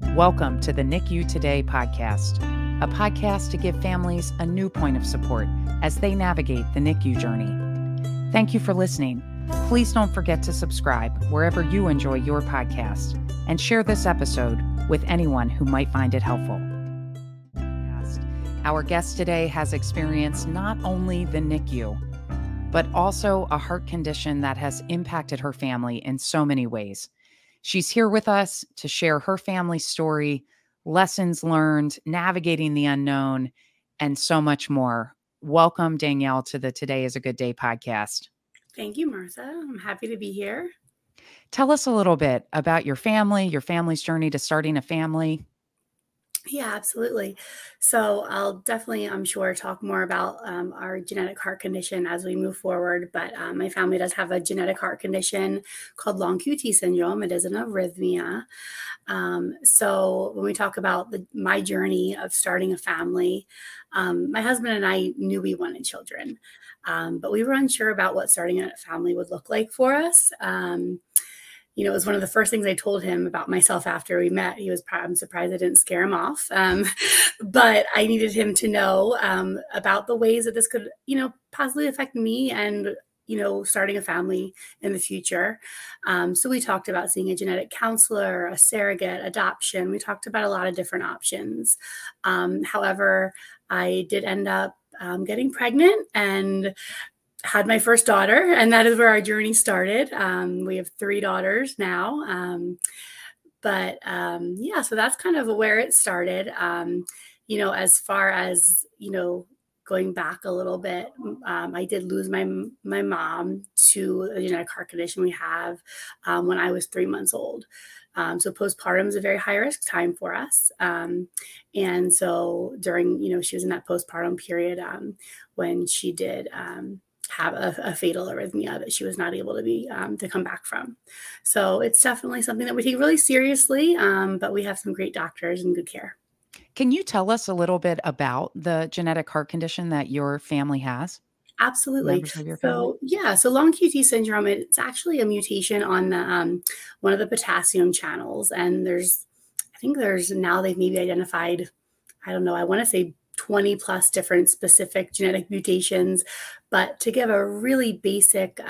Welcome to the NICU Today podcast, a podcast to give families a new point of support as they navigate the NICU journey. Thank you for listening. Please don't forget to subscribe wherever you enjoy your podcast and share this episode with anyone who might find it helpful. Our guest today has experienced not only the NICU, but also a heart condition that has impacted her family in so many ways. She's here with us to share her family story, lessons learned, navigating the unknown, and so much more. Welcome, Danielle, to the Today is a Good Day podcast. Thank you, Martha. I'm happy to be here. Tell us a little bit about your family's journey to starting a family. Yeah, absolutely. So I'll definitely, I'm sure, talk more about our genetic heart condition as we move forward. But my family does have a genetic heart condition called long QT syndrome. It is an arrhythmia. So when we talk about my journey of starting a family, my husband and I knew we wanted children, but we were unsure about what starting a family would look like for us. It was one of the first things I told him about myself after we met. I'm surprised I didn't scare him off. But I needed him to know about the ways that this could, possibly affect me and, starting a family in the future. So we talked about seeing a genetic counselor, a surrogate, adoption. We talked about a lot of different options. However, I did end up getting pregnant and had my first daughter, and that is where our journey started. We have 3 daughters now. So that's kind of where it started. As far as, going back a little bit, I did lose my mom to a genetic heart condition we have when I was 3 months old. So postpartum is a very high risk time for us. And so during, she was in that postpartum period when she did have a fatal arrhythmia that she was not able to come back from. So it's definitely something that we take really seriously, but we have some great doctors and good care. Can you tell us a little bit about the genetic heart condition that your family has? Absolutely. So long QT syndrome, it's actually a mutation on the one of the potassium channels. And I think now they've maybe identified, I don't know, I want to say 20 plus different specific genetic mutations. But to give a really basic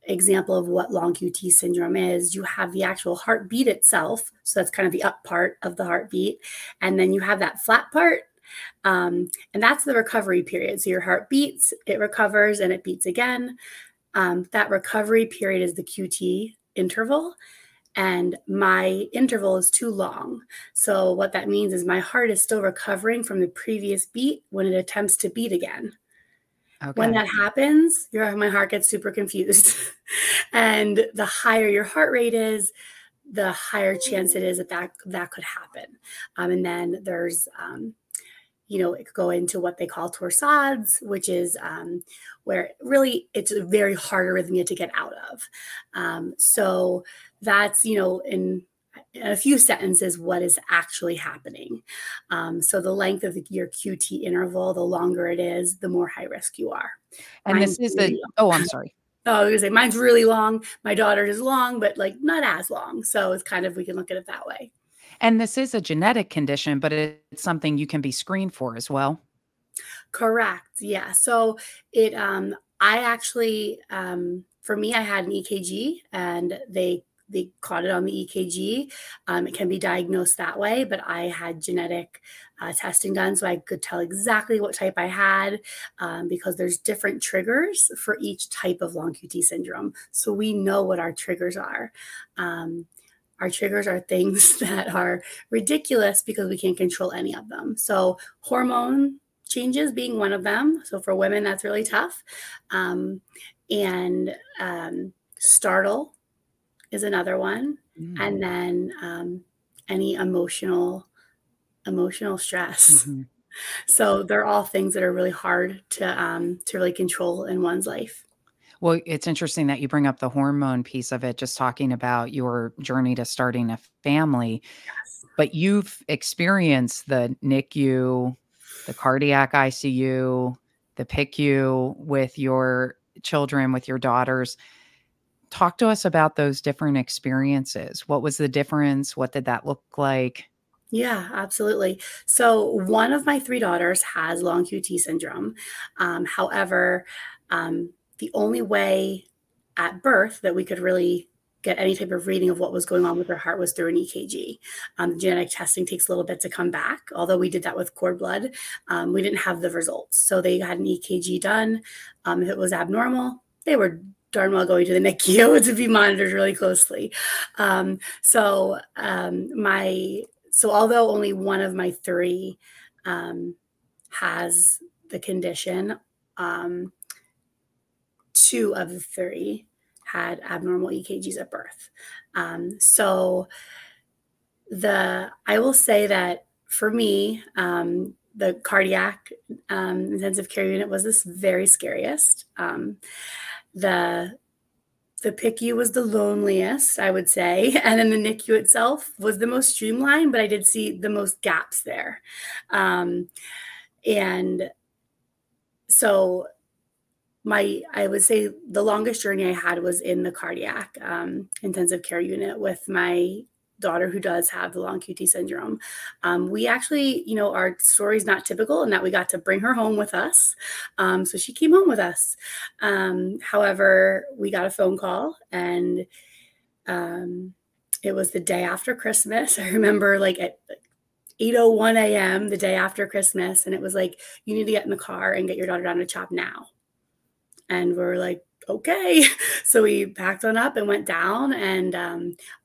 example of what long QT syndrome is, you have the actual heartbeat itself. So that's kind of the up part of the heartbeat. And then you have that flat part. And that's the recovery period. So your heart beats, it recovers, and it beats again. That recovery period is the QT interval. And my interval is too long. So what that means is my heart is still recovering from the previous beat when it attempts to beat again. Okay. When that happens, my heart gets super confused. And the higher your heart rate is, the higher chance it is that could happen. And then there's, it could go into what they call torsades, which is where really it's a very hard arrhythmia to get out of. So that's, in a few sentences, what is actually happening. So the length of your QT interval, the longer it is, the more high risk you are. And this is I'm sorry. Oh, I was gonna say mine's really long. My daughter's is long, but not as long. So it's we can look at it that way. And this is a genetic condition, but it's something you can be screened for as well. Correct. Yeah. So I actually, for me, I had an EKG and they caught it on the EKG. It can be diagnosed that way, but I had genetic testing done, so I could tell exactly what type I had because there's different triggers for each type of long QT syndrome. So we know what our triggers are. Our triggers are things that are ridiculous because we can't control any of them. So hormone changes being one of them. So for women, that's really tough. Startle is another one. And then any emotional stress. Mm-hmm. So they're all things that are really hard to really control in one's life. Well, it's interesting that you bring up the hormone piece of it, just talking about your journey to starting a family. Yes. But you've experienced the NICU, the cardiac ICU, the PICU with your children, with your daughters. Talk to us about those different experiences. What was the difference? What did that look like? Yeah, absolutely. So one of my three daughters has long QT syndrome. However, the only way at birth that we could really get any type of reading of what was going on with her heart was through an EKG. Genetic testing takes a little bit to come back. Although we did that with cord blood, we didn't have the results. So they had an EKG done. If it was abnormal, they were darn well going to the NICU to be monitored really closely. So although only one of my three has the condition, two of the three had abnormal EKGs at birth. I will say that for me, the cardiac intensive care unit was this very scariest. The PICU was the loneliest, I would say. And then the NICU itself was the most streamlined, but I did see the most gaps there. And so I would say the longest journey I had was in the cardiac intensive care unit with my daughter who does have the long QT syndrome. We actually, our story's not typical in that we got to bring her home with us. So she came home with us. However, we got a phone call and it was the day after Christmas. I remember like at 8:01 a.m. the day after Christmas. And it was like, you need to get in the car and get your daughter down to CHOP now. And we're like, okay. So we packed on up and went down, and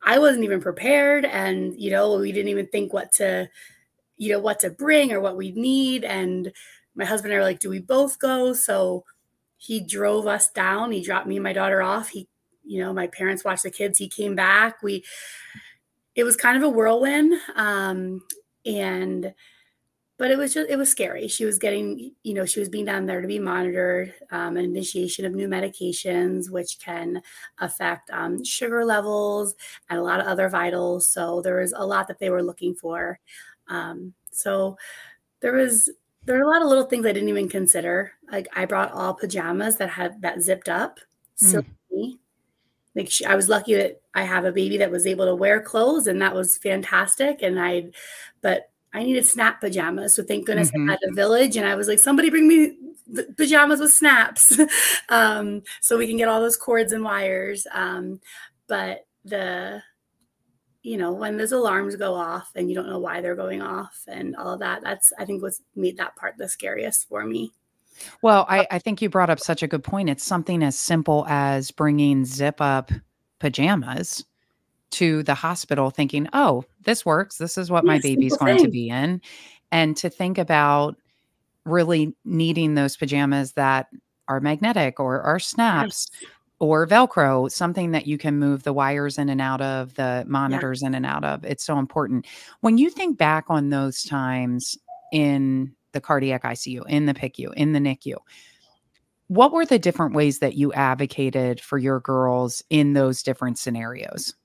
I wasn't even prepared. And, we didn't even think what to bring or what we'd need. And my husband and I were like, do we both go? So he drove us down. He dropped me and my daughter off. My parents watched the kids. He came back. It was kind of a whirlwind. But it was scary. She was getting, she was being down there to be monitored, an initiation of new medications, which can affect sugar levels and a lot of other vitals. So there was a lot that they were looking for. So there were a lot of little things I didn't even consider. Like I brought all pajamas that zipped up. So I was lucky that I have a baby that was able to wear clothes, and that was fantastic. But I needed snap pajamas. So thank goodness I had a village, and I was like, somebody bring me the pajamas with snaps so we can get all those cords and wires. But when those alarms go off and you don't know why they're going off and all of that, I think what's made that part the scariest for me. Well, I think you brought up such a good point. It's something as simple as bringing zip up pajamas to the hospital thinking, oh, this works. This is what my baby's going to be in. And to think about really needing those pajamas that are magnetic or are snaps or Velcro, something that you can move the wires in and out of, the monitors in and out of. It's so important. When you think back on those times in the cardiac ICU, in the PICU, in the NICU, what were the different ways that you advocated for your girls in those different scenarios?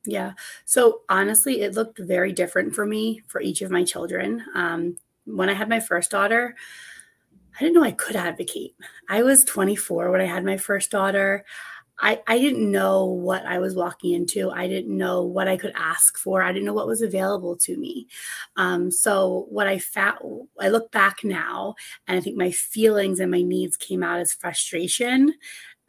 Yeah. So honestly, it looked very different for me for each of my children. When I had my first daughter, I didn't know I could advocate. I was 24 when I had my first daughter. I didn't know what I was walking into. I didn't know what I could ask for. I didn't know what was available to me. So what I found, I look back now, and I think my feelings and my needs came out as frustration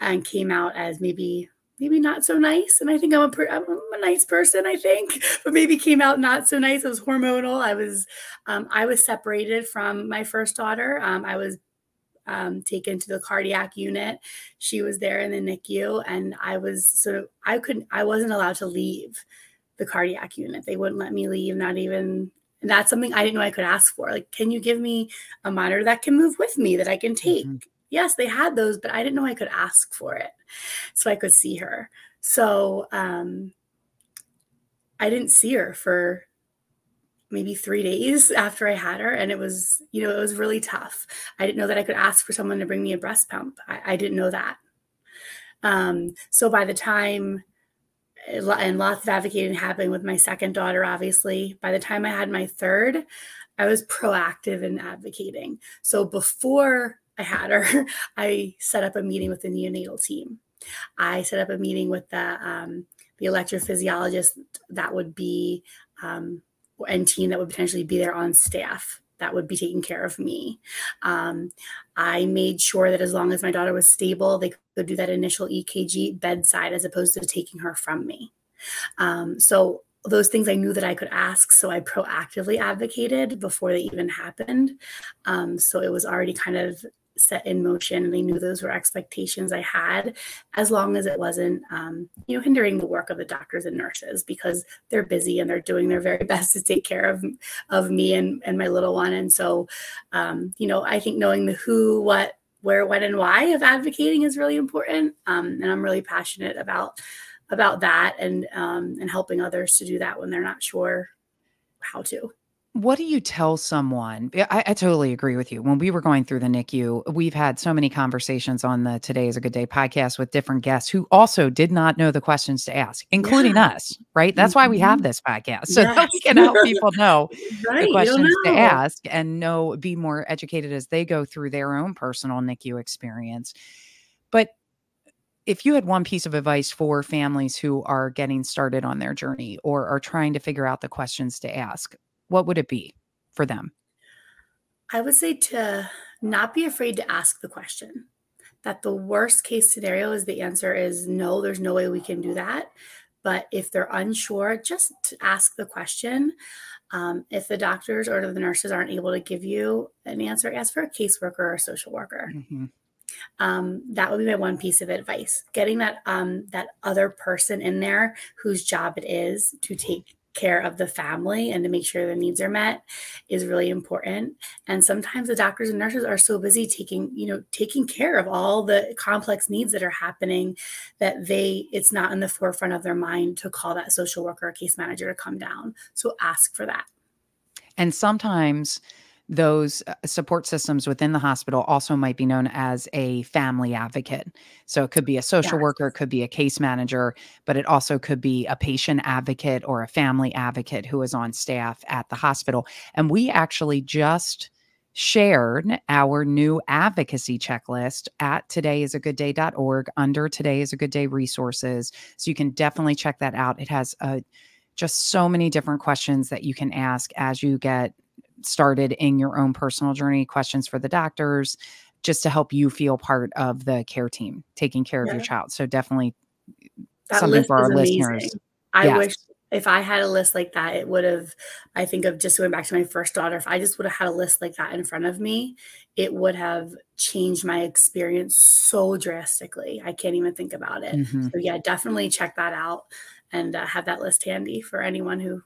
and came out as maybe not so nice. And I think I'm a nice person, I think, but maybe came out not so nice. It was hormonal. I was separated from my first daughter. I was taken to the cardiac unit. She was there in the NICU, and I wasn't allowed to leave the cardiac unit. They wouldn't let me leave, not even, and that's something I didn't know I could ask for. Like, can you give me a monitor that can move with me that I can take? Yes, they had those, but I didn't know I could ask for it so I could see her. So I didn't see her for maybe 3 days after I had her. And it was really tough. I didn't know that I could ask for someone to bring me a breast pump. I didn't know that. So by the time, and lots of advocating happened with my second daughter, obviously, by the time I had my third, I was proactive in advocating. So before I had her, I set up a meeting with the neonatal team. I set up a meeting with the electrophysiologist that would be, and team that would potentially be there on staff that would be taking care of me. I made sure that as long as my daughter was stable, they could do that initial EKG bedside as opposed to taking her from me. So those things I knew that I could ask, so I proactively advocated before they even happened. So it was already kind of set in motion, and they knew those were expectations I had, as long as it wasn't, hindering the work of the doctors and nurses, because they're busy and they're doing their very best to take care of me and my little one. And so, I think knowing the who, what, where, when, and why of advocating is really important. And I'm really passionate about that, and helping others to do that when they're not sure how to. What do you tell someone? I totally agree with you. When we were going through the NICU, we've had so many conversations on the Today is a Good Day podcast with different guests who also did not know the questions to ask, including us, right? That's why we have this podcast, so that we can help people know the questions to ask and be more educated as they go through their own personal NICU experience. But if you had one piece of advice for families who are getting started on their journey or are trying to figure out the questions to ask, what would it be for them? I would say to not be afraid to ask the question. That the worst case scenario is the answer is no, there's no way we can do that. But if they're unsure, just ask the question. If the doctors or the nurses aren't able to give you an answer, ask for a caseworker or a social worker. Mm-hmm. That would be my one piece of advice. Getting that other person in there whose job it is to take care of the family and to make sure their needs are met is really important. And sometimes the doctors and nurses are so busy taking care of all the complex needs that are happening that it's not in the forefront of their mind to call that social worker or case manager to come down. So ask for that. And sometimes those support systems within the hospital also might be known as a family advocate. So it could be a social worker, it could be a case manager, but it also could be a patient advocate or a family advocate who is on staff at the hospital. And we actually just shared our new advocacy checklist at todayisagoodday.org under Today is a Good Day resources. So you can definitely check that out. It has just so many different questions that you can ask as you get started in your own personal journey, questions for the doctors, just to help you feel part of the care team taking care of your child. So definitely that something for our listeners. Amazing. I wish if I had a list like that, it would have, I think of just going back to my first daughter, if I just would have had a list like that in front of me, it would have changed my experience so drastically. I can't even think about it. Mm-hmm. So yeah, definitely check that out and have that list handy for anyone who,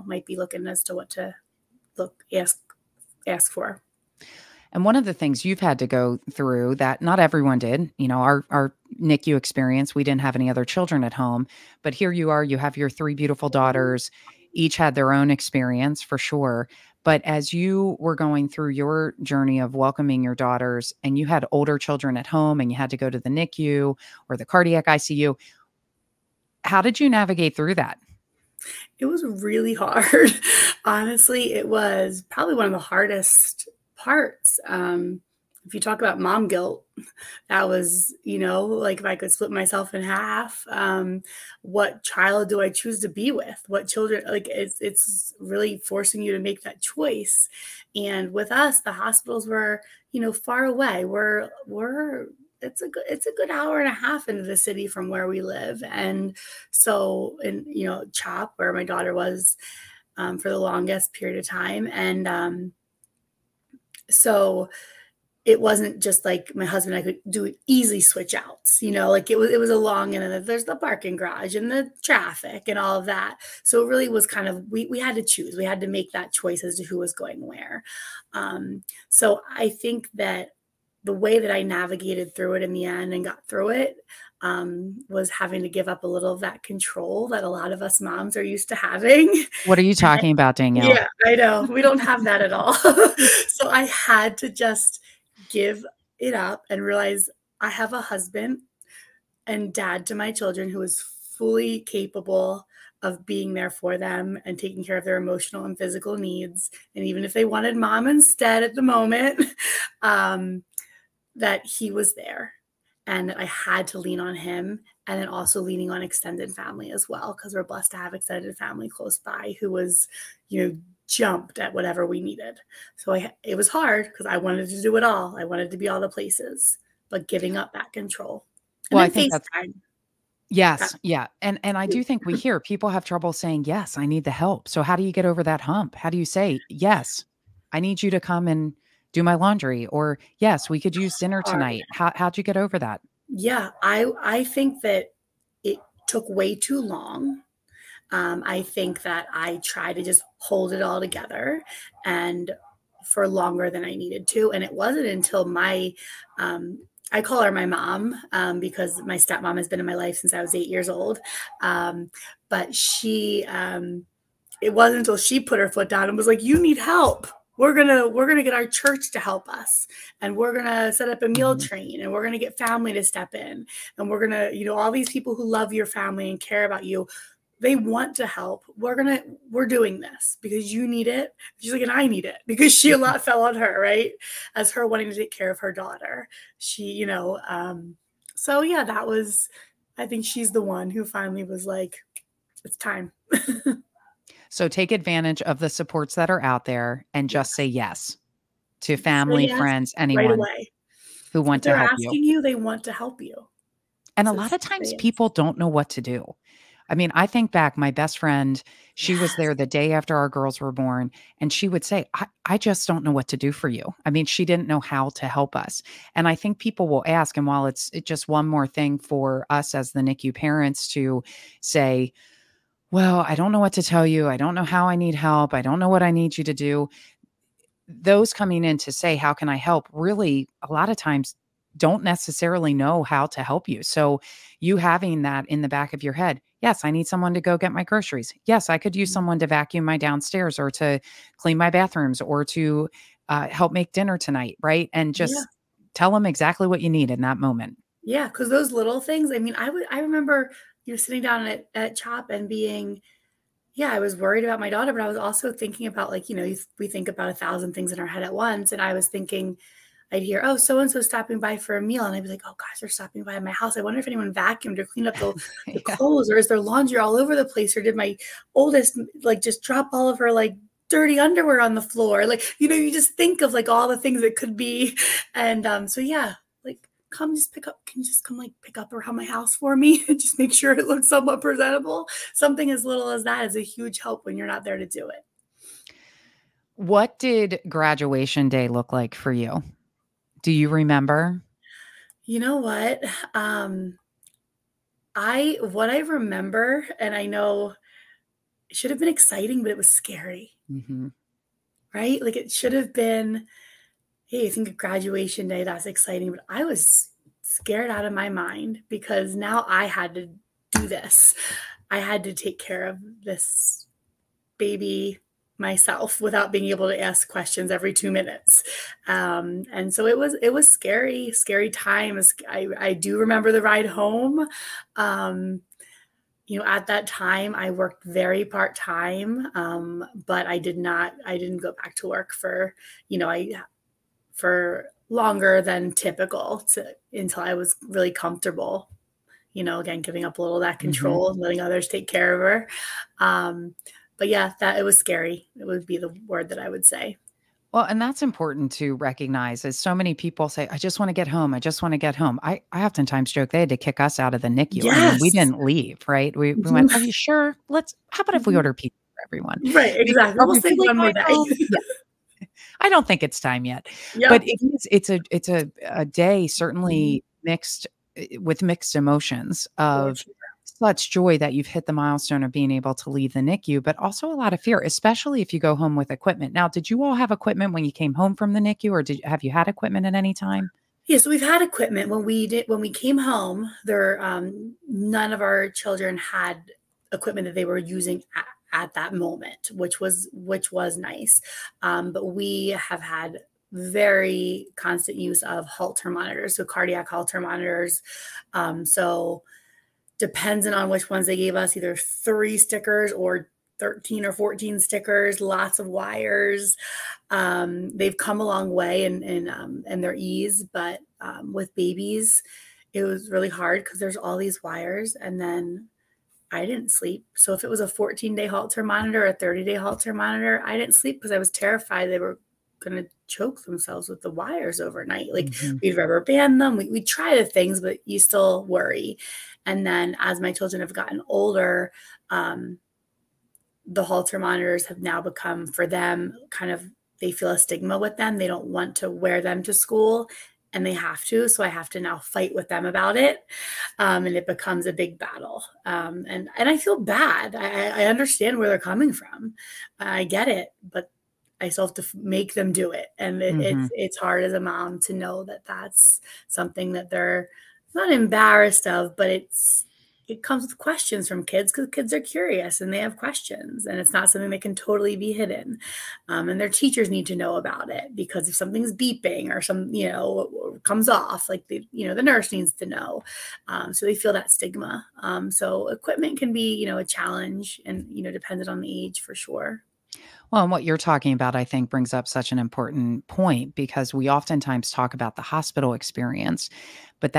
might be looking as to what to ask for. And one of the things you've had to go through that not everyone did, our NICU experience, we didn't have any other children at home, but here you are, you have your 3 beautiful daughters, each had their own experience for sure. But as you were going through your journey of welcoming your daughters and you had older children at home and you had to go to the NICU or the cardiac ICU, how did you navigate through that? It was really hard. Honestly, it was probably one of the hardest parts. If you talk about mom guilt, that was, like if I could split myself in half, what child do I choose to be with? What children, like it's really forcing you to make that choice. And with us, the hospitals were, far away. It's a good hour and a half into the city from where we live. And so CHOP, where my daughter was for the longest period of time. And so it wasn't just like my husband and I could do easy switch outs, like it was a long, and there's the parking garage and the traffic and all of that. So it really was kind of, we had to choose. We had to make that choice as to who was going where. So I think that the way that I navigated through it in the end and got through it was having to give up a little of that control that a lot of us moms are used to having. What are you talking about, Danielle? Yeah, I know. We don't have that at all. So I had to just give it up and realize I have a husband and dad to my children who is fully capable of being there for them and taking care of their emotional and physical needs. And even if they wanted mom instead at the moment, that he was there. and that I had to lean on him, and then also leaning on extended family as well, because we're blessed to have extended family close by who was, jumped at whatever we needed. So it was hard because I wanted to do it all. I wanted to be all the places, but giving up that control. And Well, I then think that's FaceTime. yes, yeah, and I do think we hear people have trouble saying, "Yes, I need the help." So how do you get over that hump? How do you say, "Yes, I need you to come and do my laundry," or, "Yes, we could use dinner Hard. tonight." How'd you get over that? Yeah, I think that it took way too long. I think that I tried to just hold it all together and for longer than I needed to. And it wasn't until um, I call her my mom because my stepmom has been in my life since I was 8 years old. But it wasn't until she put her foot down and was like, "You need help. We're gonna get our church to help us, and we're gonna set up a meal Mhm. train, and we're gonna get family to step in, and we're gonna, all these people who love your family and care about you, they want to help. We're doing this because you need it." She's like, "And I need it," because a lot fell on her, right? As her wanting to take care of her daughter. So yeah, I think she's the one who finally was like, "It's time." So take advantage of the supports that are out there and just say Yes. yes to Say family, yes friends, right anyone away. who If want to they're help you. asking you, they want to help you. And a So lot say of times yes. people don't know what to do. I mean, I think back, my best friend, she was Yes. there the day after our girls were born, and she would say, I just don't know what to do for you. I mean, she didn't know how to help us. And I think people will ask, and while it's just one more thing for us as the NICU parents to say, well, I don't know what to tell you. I don't know how I need help. I don't know what I need you to do. Those coming in to say, how can I help? Really, a lot of times don't necessarily know how to help you. So you having that in the back of your head, yes, I need someone to go get my groceries. Yes, I could use Mhm. someone to vacuum my downstairs or to clean my bathrooms or to help make dinner tonight. Right. And Yeah. just tell them exactly what you need in that moment. Yeah, because those little things, I mean, I remember, sitting down at CHOP and being, yeah, I was worried about my daughter, but I was also thinking about, like, we think about 1,000 things in our head at once, and I was thinking, I'd hear, "Oh, so and so stopping by for a meal," and I'd be like, "Oh gosh, they're stopping by my house. I wonder if anyone vacuumed or cleaned up the Yeah. clothes, or is there laundry all over the place, or did my oldest like just drop all of her like dirty underwear on the floor?" Like, you just think of like all the things it could be, and so yeah, like, come just pick up. Can you just come like pick up around my house for me and just make sure it looks somewhat presentable? Something as little as that is a huge help when you're not there to do it. What did graduation day look like for you? Do you remember? You know what? Um, what I remember, and I know it should have been exciting, but it was scary, Mhm. right? Like, it should have been, "Hey, I think of graduation day, that's exciting," but I was scared out of my mind because now I had to do this. I had to take care of this baby myself without being able to ask questions every 2 minutes. And so it was scary, scary times. I do remember the ride home. Um, at that time, I worked very part-time, but I didn't go back to work for longer than typical until I was really comfortable, again, giving up a little of that Mhm. control and letting others take care of her. But yeah, that it was scary. It would be the word that I would say. Well, and that's important to recognize as so many people say, I just want to get home. I just want to get home. I oftentimes joke they had to kick us out of the NICU. I mean, we Yes. didn't leave, right? We went, Mhm. are you sure? How about if we Mhm. order pizza for everyone? Right, exactly. Are We'll we save really one more going day. home? Yeah. I don't think it's time yet. But Yep. it's a day Mhm. certainly mixed with mixed emotions For of sure. such joy that you've hit the milestone of being able to leave the NICU, but also a lot of fear, especially if you go home with equipment. Now, did you all have equipment when you came home from the NICU, or have you had equipment at any time? Yeah, so we've had equipment. When we came home, none of our children had equipment that they were using at that moment, which was nice. But we have had very constant use of Holter monitors, so cardiac Holter monitors. So depending on which ones they gave us, either 3 stickers or 13 or 14 stickers, lots of wires. They've come a long way in their ease, but with babies, it was really hard because there's all these wires, and then I didn't sleep. So if it was a 14-day Holter monitor, a 30-day Holter monitor, I didn't sleep because I was terrified they were going to choke themselves with the wires overnight. Like we'd rubber band them. We try the things, but you still worry. And then as my children have gotten older, the Holter monitors have now become, for them, kind of, they feel a stigma with them. They don't want to wear them to school, and they have to. So I have to now fight with them about it. And it becomes a big battle. And I feel bad. I understand where they're coming from. I get it, but I still have to make them do it. And it's hard as a mom to know that that's something that they're not embarrassed of, but it comes with questions from kids, because kids are curious and they have questions, and it's not something that can totally be hidden. And their teachers need to know about it, because if something's beeping or some, comes off, like the nurse needs to know. So they feel that stigma. So equipment can be, a challenge, and, dependent on the age, for sure. Well, and what you're talking about, I think, brings up such an important point, because we oftentimes talk about the hospital experience, but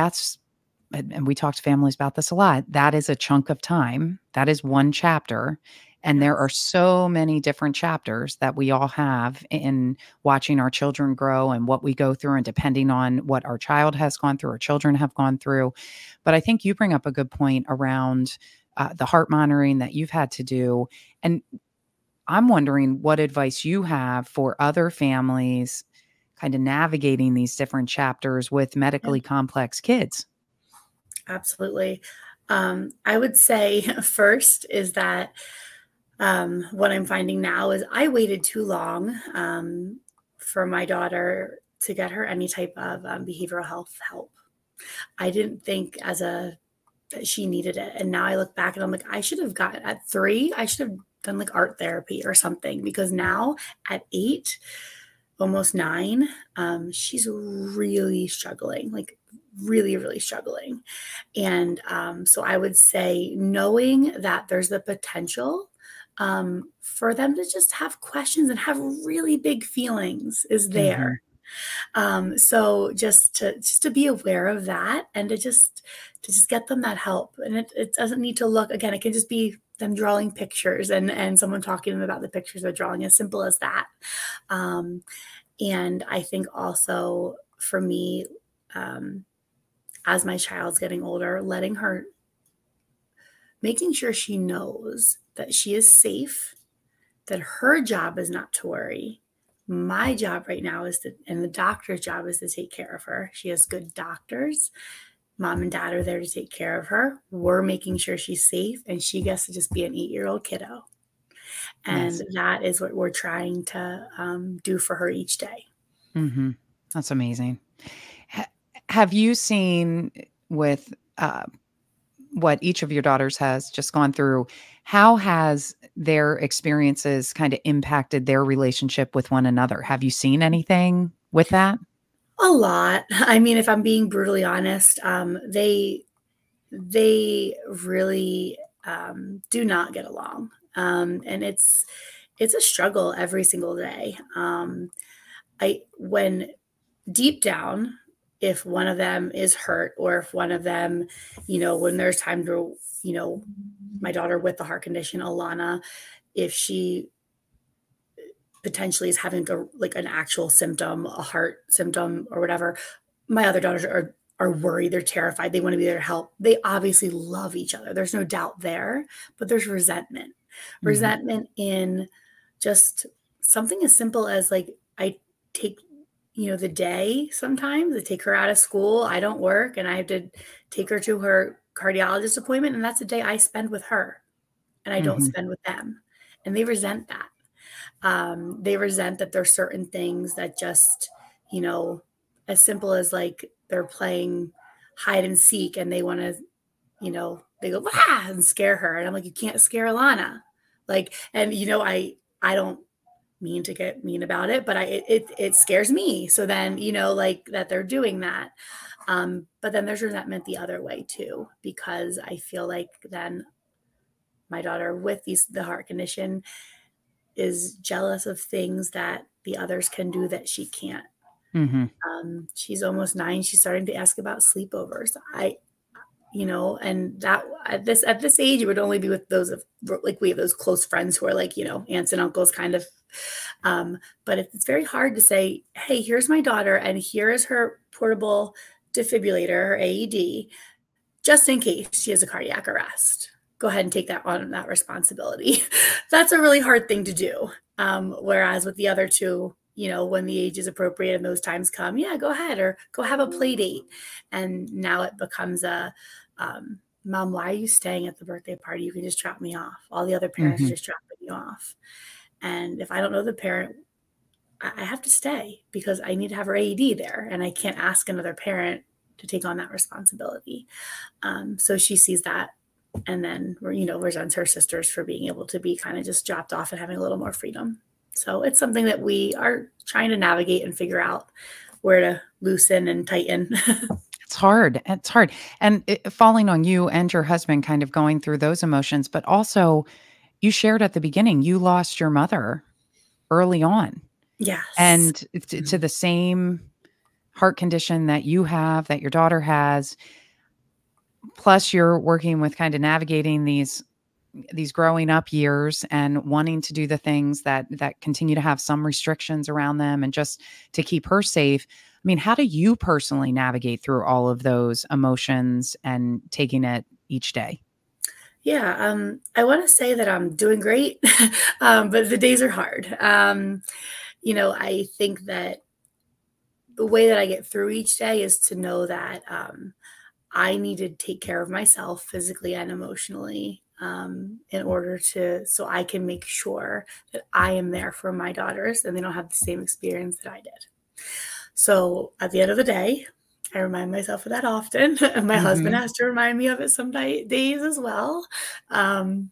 and we talk to families about this a lot, that is a chunk of time. That is one chapter. And there are so many different chapters that we all have in watching our children grow and what we go through, and depending on what our child has gone through, our children have gone through. But I think you bring up a good point around the heart monitoring that you've had to do. And I'm wondering what advice you have for other families kind of navigating these different chapters with medically complex kids. Absolutely. I would say first is that what I'm finding now is I waited too long for my daughter to get her any type of behavioral health help. I didn't think that she needed it. And now I look back and I'm like, I should have gotten at 3, I should have done like art therapy or something, because now at 8, almost 9, she's really struggling, like really, really struggling. And so I would say, knowing that there's the potential for them to just have questions and have really big feelings is there. So just to be aware of that, and to just get them that help. And it doesn't need to look, again, it can just be them drawing pictures and someone talking to them about the pictures they're drawing, as simple as that. And I think also for me, as my child's getting older, making sure she knows that she is safe, that her job is not to worry. My job right now and the doctor's job is to take care of her. She has good doctors. Mom and dad are there to take care of her. We're making sure she's safe, and she gets to just be an 8-year-old kiddo. And that is what we're trying to do for her each day. That's amazing. Have you seen, with what each of your daughters has just gone through, how has their experiences kind of impacted their relationship with one another? Have you seen anything with that? A lot. I mean, if I'm being brutally honest, they really do not get along. And it's a struggle every single day. When deep down, if one of them is hurt, or if one of them, when there's time to, my daughter with the heart condition, Alana, if she potentially is having an actual symptom, a heart symptom or whatever, my other daughters are worried. They're terrified. They want to be there to help. They obviously love each other. There's no doubt there, but there's resentment in just something as simple as, like, I take, the day, sometimes I take her out of school. I don't work, and I have to take her to her cardiologist appointment. And that's a day I spend with her, and I don't spend with them. And they resent that. They resent that there's certain things that just, as simple as, like, they're playing hide and seek, and they want to, they go, "Ah," and scare her. And I'm like, you can't scare Alana. Like, and, I don't mean to get mean about it, but it scares me. So then, like, that they're doing that. But then there's resentment the other way too, because I feel like then my daughter with the heart condition is jealous of things that the others can do that she can't. Mm-hmm. She's almost 9. She's starting to ask about sleepovers. And that at this age, it would only be with those of like, we have those close friends who are like, aunts and uncles kind of. But it's very hard to say, hey, here's my daughter, and here is her portable defibrillator, her AED, just in case she has a cardiac arrest. Go ahead and take that responsibility. That's a really hard thing to do. Whereas with the other two, when the age is appropriate and those times come, yeah, go ahead, or go have a play date. And now it becomes Mom, why are you staying at the birthday party? You can just drop me off. All the other parents are just dropping you off. And if I don't know the parent, I have to stay because I need to have her AED there, and I can't ask another parent to take on that responsibility. So she sees that, and then resents her sisters for being able to be kind of just dropped off and having a little more freedom. So it's something that we are trying to navigate and figure out where to loosen and tighten. It's hard. It's hard. And falling on you and your husband, kind of going through those emotions, but also you shared at the beginning, you lost your mother early on. Yes. And to the same heart condition that you have, that your daughter has, plus you're working with kind of navigating these growing up years and wanting to do the things that continue to have some restrictions around them and just to keep her safe. I mean, how do you personally navigate through all of those emotions and taking it each day? Yeah, I want to say that I'm doing great, but the days are hard. I think that the way that I get through each day is to know that I need to take care of myself physically and emotionally in order so I can make sure that I am there for my daughters and they don't have the same experience that I did. So at the end of the day, I remind myself of that often. And my husband has to remind me of it some days as well, that,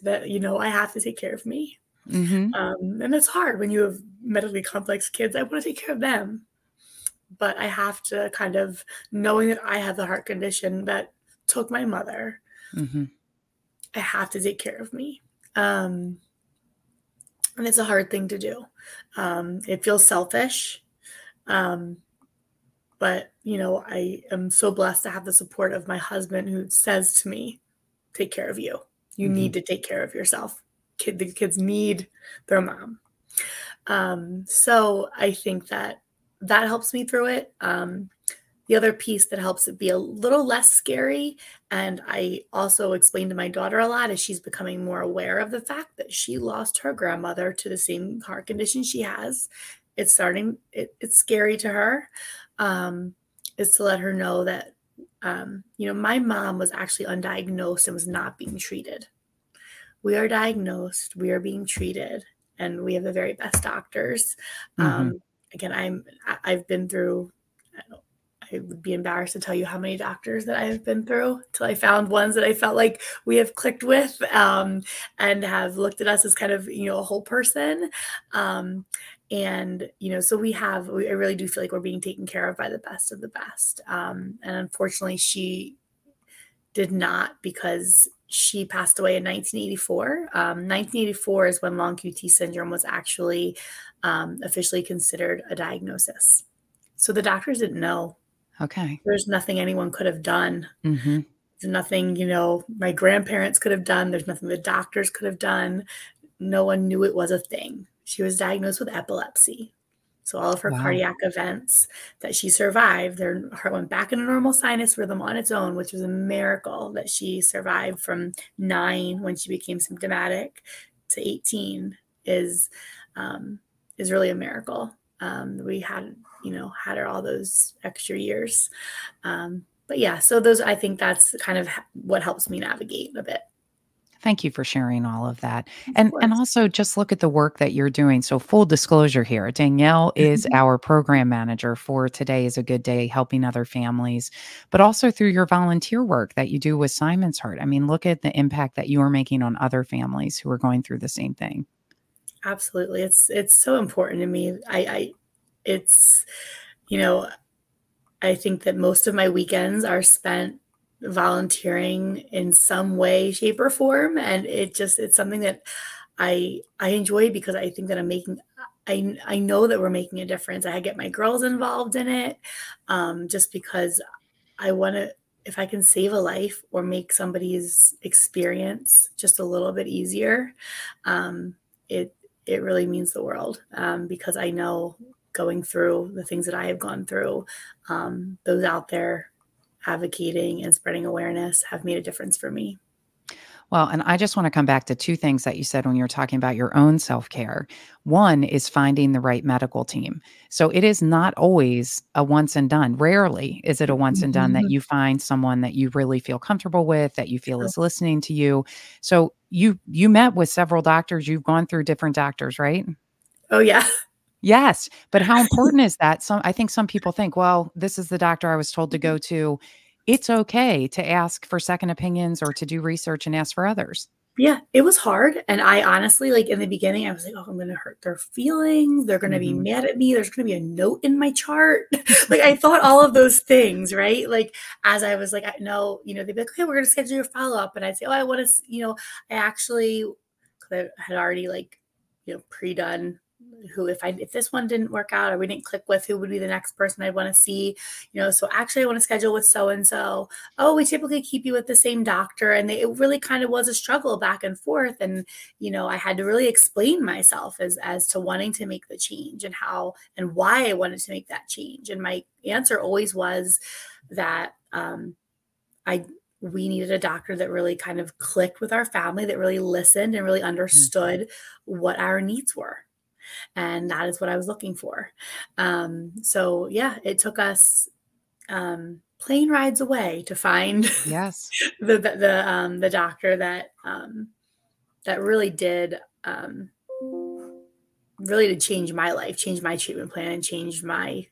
I have to take care of me. And it's hard when you have medically complex kids. I want to take care of them. But I have to kind of, knowing that I have the heart condition that took my mother, I have to take care of me. And it's a hard thing to do. It feels selfish. But, I am so blessed to have the support of my husband who says to me, take care of you. You need to take care of yourself. The kids need their mom. So I think that helps me through it. The other piece that helps it be a little less scary, and I also explain to my daughter a lot as she's becoming more aware of the fact that she lost her grandmother to the same heart condition she has. It's scary to her, is to let her know that, my mom was actually undiagnosed and was not being treated. We are diagnosed, we are being treated, and we have the very best doctors. Again, I've been through, I would be embarrassed to tell you how many doctors that I have been through till I found ones that I felt like we have clicked with, and have looked at us as kind of, a whole person. And, so I really do feel like we're being taken care of by the best of the best. And unfortunately she did not, because she passed away in 1984. 1984 is when long QT syndrome was actually officially considered a diagnosis. So the doctors didn't know. Okay. There's nothing anyone could have done. There's nothing, my grandparents could have done. There's nothing the doctors could have done. No one knew it was a thing. She was diagnosed with epilepsy. So all of her cardiac events that she survived, her heart went back into normal sinus rhythm on its own, which was a miracle that she survived from 9 when she became symptomatic to 18 is really a miracle. We had her all those extra years. But yeah, so I think that's kind of what helps me navigate a bit. Thank you for sharing all of that. And also just look at the work that you're doing. So full disclosure here, Danielle is our program manager for Today is a Good Day, helping other families, but also through your volunteer work that you do with Simon's Heart. I mean, look at the impact that you are making on other families who are going through the same thing. Absolutely. It's so important to me. I think that most of my weekends are spent volunteering in some way, shape, or form. And it's something that I enjoy, because I think that I know that we're making a difference. I get my girls involved in it, just because I want to, if I can save a life or make somebody's experience just a little bit easier, it really means the world, because I know going through the things that I have gone through, those out there advocating and spreading awareness have made a difference for me. Well, and I just want to come back to two things that you said when you were talking about your own self-care. One is finding the right medical team. So it is not always a once and done. Rarely is it a once and done that you find someone that you really feel comfortable with, that you feel is listening to you. So you met with several doctors. You've gone through different doctors, right? Oh, yeah. Yes. But how important is that? I think some people think, well, this is the doctor I was told to go to. It's okay to ask for second opinions or to do research and ask for others. Yeah, it was hard. And I honestly, like in the beginning, I was like, oh, I'm going to hurt their feelings. They're going to be mad at me. There's going to be a note in my chart. Like I thought all of those things, right? Like as I was like, I know, they'd be like, okay, we're going to schedule your follow-up. And I'd say, oh, I want to, I actually, cause I had already like, pre-done who, if this one didn't work out or we didn't click with, who would be the next person I'd want to see, so actually I want to schedule with so-and-so. Oh, we typically keep you with the same doctor. And it really kind of was a struggle back and forth. And, I had to really explain myself as to wanting to make the change and how, and why I wanted to make that change. And my answer always was that, we needed a doctor that really kind of clicked with our family, that really listened and really understood what our needs were. And that is what I was looking for. So yeah, it took us plane rides away to find the doctor that really did change my life, change my treatment plan, and change my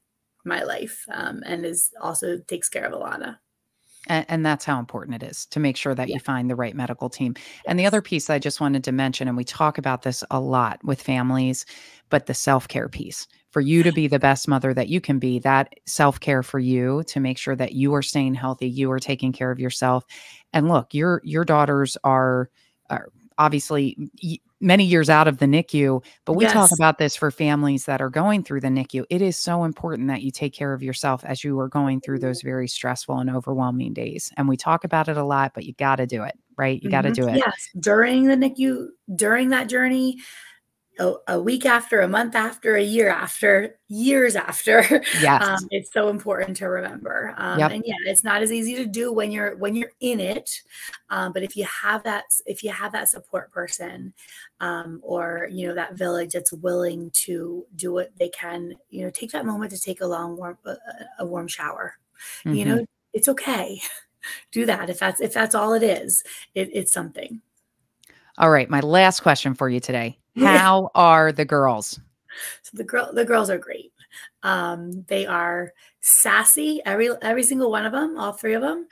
life, and also takes care of Alana. And that's how important it is to make sure that you find the right medical team. Yes. And the other piece I just wanted to mention, and we talk about this a lot with families, but the self-care piece. For you to be the best mother that you can be, that self-care for you to make sure that you are staying healthy, you are taking care of yourself. And look, your daughters are obviously many years out of the NICU, but we talk about this for families that are going through the NICU. It is so important that you take care of yourself as you are going through those very stressful and overwhelming days. And we talk about it a lot, but you got to do it, right? You got to do it. Yes. During the NICU, during that journey, a week after, a month after, a year after, years after. Yes. It's so important to remember. And yeah, it's not as easy to do when you're in it. But if you have that support person, or, that village that's willing to do what they can, take that moment to take a warm shower, it's okay. Do that. If that's all it is, it's something. All right. My last question for you today. How are the girls? So the girls are great. They are sassy. Every single one of them, all three of them.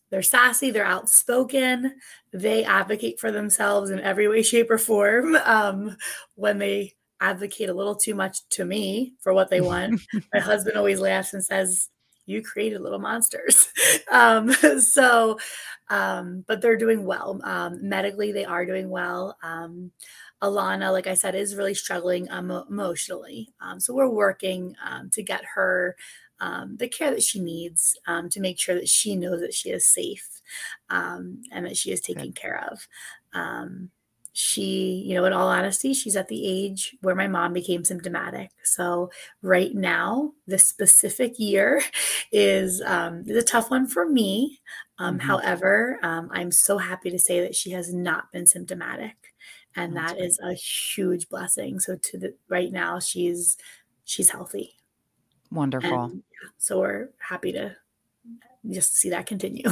They're sassy. They're outspoken. They advocate for themselves in every way, shape, or form. When they advocate a little too much to me for what they want, my husband always laughs and says, "You created little monsters." But they're doing well. Medically, they are doing well. Alana, like I said, is really struggling emotionally. So we're working to get her the care that she needs, to make sure that she knows that she is safe, and that she is taken care of. She, in all honesty, she's at the age where my mom became symptomatic. So right now, this specific year is a tough one for me. However, I'm so happy to say that she has not been symptomatic, and that is a huge blessing. So right now, she's healthy. Wonderful. And so we're happy to just see that continue.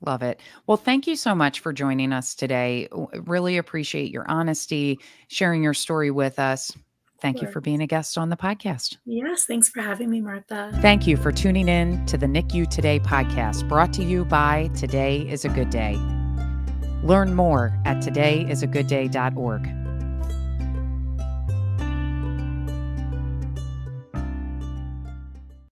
Love it. Well, thank you so much for joining us today. Really appreciate your honesty, sharing your story with us. Thank you for being a guest on the podcast. Yes, thanks for having me, Martha. Thank you for tuning in to the NICU Today podcast, brought to you by Today is a Good Day. Learn more at todayisagoodday.org.